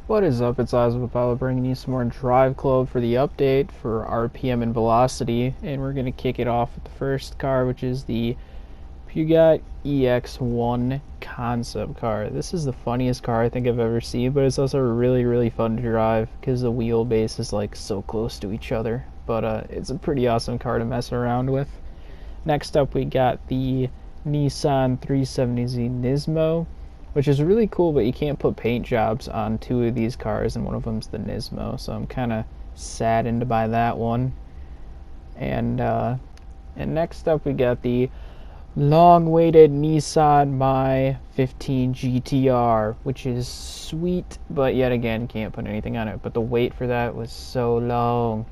What is up? It's Oz with Apollo bringing you some more Driveclub for the update for RPM and velocity, and we're going to kick it off with the first car, which is the Peugeot EX1 concept car. This is the funniest car I think I've ever seen, but it's also really fun to drive because the wheelbase is like so close to each other. But it's a pretty awesome car to mess around with. Next up, we got the Nissan 370Z Nismo, which is really cool, but you can't put paint jobs on two of these cars, and one of them's the Nismo, so I'm kind of saddened by that one. And next up, we got the long-awaited Nissan My 15 GTR, which is sweet, but yet again, can't put anything on it. But the wait for that was so long.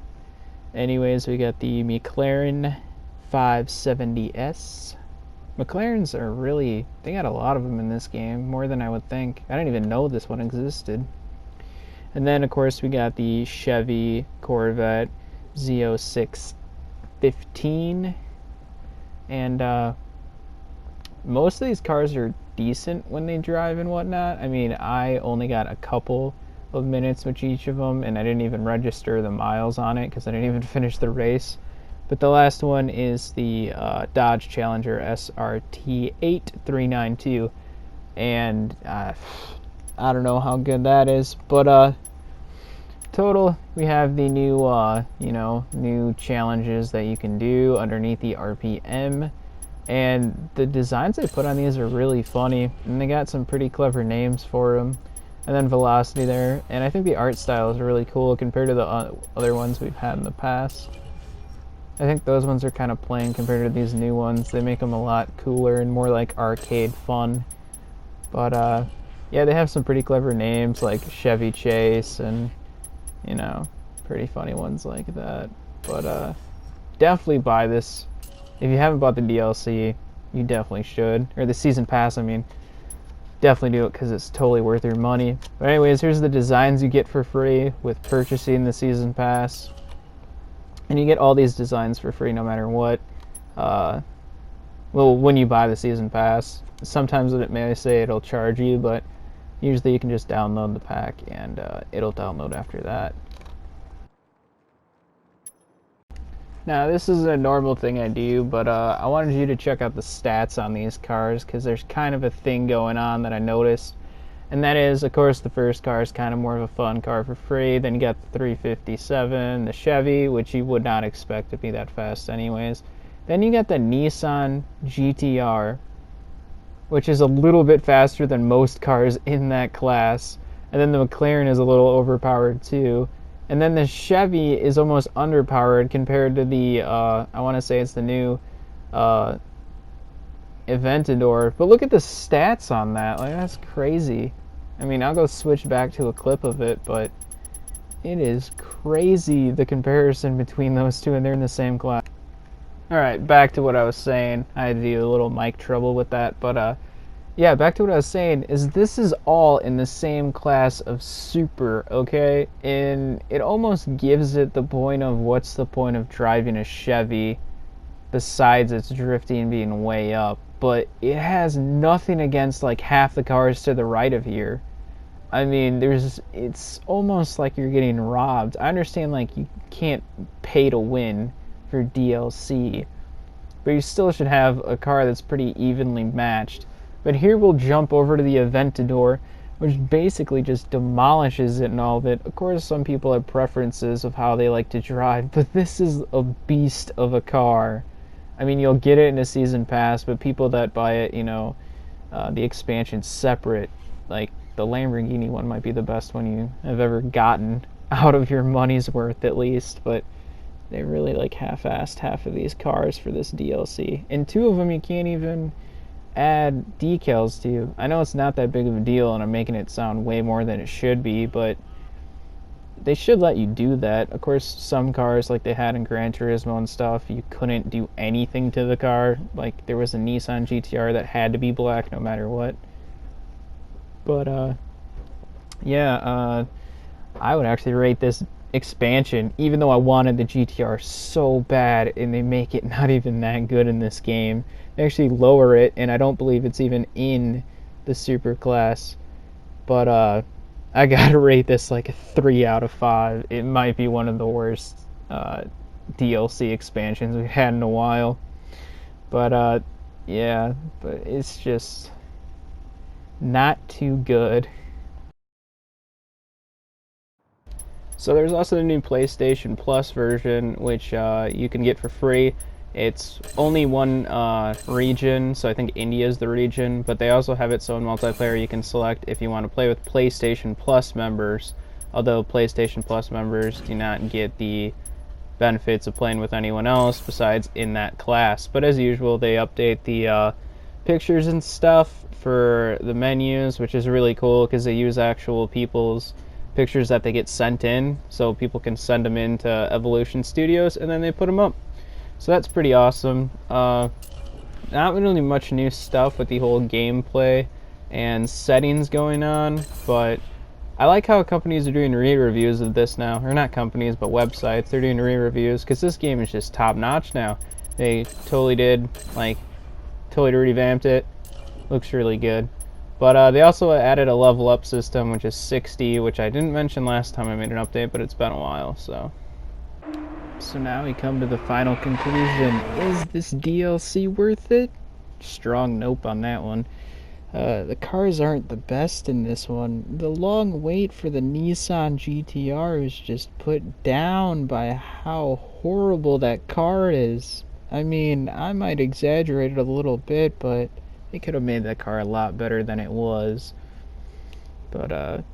Anyways, we got the McLaren 570S. McLarens are really, they got a lot of them in this game, more than I would think. I didn't even know this one existed. And then, of course, we got the Chevy Corvette Z0615. And most of these cars are decent when they drive and whatnot. I mean, I only got a couple of minutes with each of them, and I didn't even register the miles on it because I didn't even finish the race. But the last one is the Dodge Challenger SRT 8392, and I don't know how good that is, but total, we have the new new challenges that you can do underneath the RPM, and the designs they put on these are really funny, and they got some pretty clever names for them. And then velocity there, and I think the art style is really cool compared to the other ones we've had in the past. I think those ones are kind of plain compared to these new ones. They make them a lot cooler and more like arcade fun. But yeah, they have some pretty clever names like Chevy Chase and, you know, pretty funny ones like that. But definitely buy this. If you haven't bought the DLC, you definitely should. Or the season pass, I mean. Definitely do it because it's totally worth your money. But anyways, here's the designs you get for free with purchasing the season pass. And you get all these designs for free no matter what. Well, when you buy the season pass. Sometimes it may say it'll charge you, but usually you can just download the pack and it'll download after that. Now, this isn't a normal thing I do, but I wanted you to check out the stats on these cars because there's kind of a thing going on that I noticed. And that is, of course, the first car is kind of more of a fun car for free. Then you got the 357, the Chevy, which you would not expect to be that fast anyways. Then you got the Nissan GTR, which is a little bit faster than most cars in that class. And then the McLaren is a little overpowered too. And then the Chevy is almost underpowered compared to the, I want to say it's the new Aventador. But look at the stats on that. Like, that's crazy. I mean, I'll go switch back to a clip of it, but it is crazy the comparison between those two, and they're in the same class. Alright, back to what I was saying. I had to do a little mic trouble with that, but yeah, back to what I was saying, is this is all in the same class of super, okay? And it almost gives it the point of what's the point of driving a Chevy besides its drifting being way up. But it has nothing against like half the cars to the right of here. I mean, it's almost like you're getting robbed. I understand like you can't pay to win for DLC, but you still should have a car that's pretty evenly matched. But here we'll jump over to the Aventador, which basically just demolishes it and all of it. Of course, some people have preferences of how they like to drive, but this is a beast of a car. I mean, you'll get it in a season pass, but people that buy it, you know, the expansion's separate. Like, the Lamborghini one might be the best one you have ever gotten out of your money's worth, at least. But they really, like, half-assed half of these cars for this DLC. And two of them you can't even add decals to. I know it's not that big of a deal, and I'm making it sound way more than it should be, but they should let you do that. Of course, some cars, like they had in Gran Turismo and stuff, you couldn't do anything to the car. Like, there was a Nissan GTR that had to be black no matter what. But, yeah, I would actually rate this expansion, even though I wanted the GTR so bad, and they make it not even that good in this game. They actually lower it, and I don't believe it's even in the super class. But I gotta rate this like a 3 out of 5. It might be one of the worst DLC expansions we've had in a while. But yeah, but it's just not too good. So there's also the new PlayStation Plus version, which you can get for free. It's only one region, so I think India is the region, but they also have its own multiplayer you can select if you want to play with PlayStation Plus members, although PlayStation Plus members do not get the benefits of playing with anyone else besides in that class. But as usual, they update the pictures and stuff for the menus, which is really cool because they use actual people's pictures that they get sent in, so people can send them into Evolution Studios and then they put them up. So that's pretty awesome. Not really much new stuff with the whole gameplay and settings going on, but I like how companies are doing re-reviews of this now. Or not companies, but websites. They're doing re-reviews because this game is just top-notch now. They totally revamped it. Looks really good. But they also added a level up system, which is 60, which I didn't mention last time I made an update, but it's been a while, so. So now we come to the final conclusion. Is this DLC worth it? Strong nope on that one. The cars aren't the best in this one. The long wait for the Nissan GTR is just put down by how horrible that car is. I mean, I might exaggerate it a little bit, but they could have made that car a lot better than it was. But,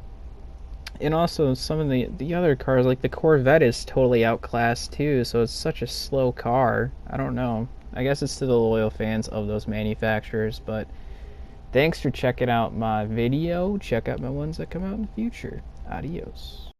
and also some of the other cars, like the Corvette is totally outclassed too, so it's such a slow car. I don't know. I guess it's to the loyal fans of those manufacturers, but thanks for checking out my video. Check out my ones that come out in the future. Adios.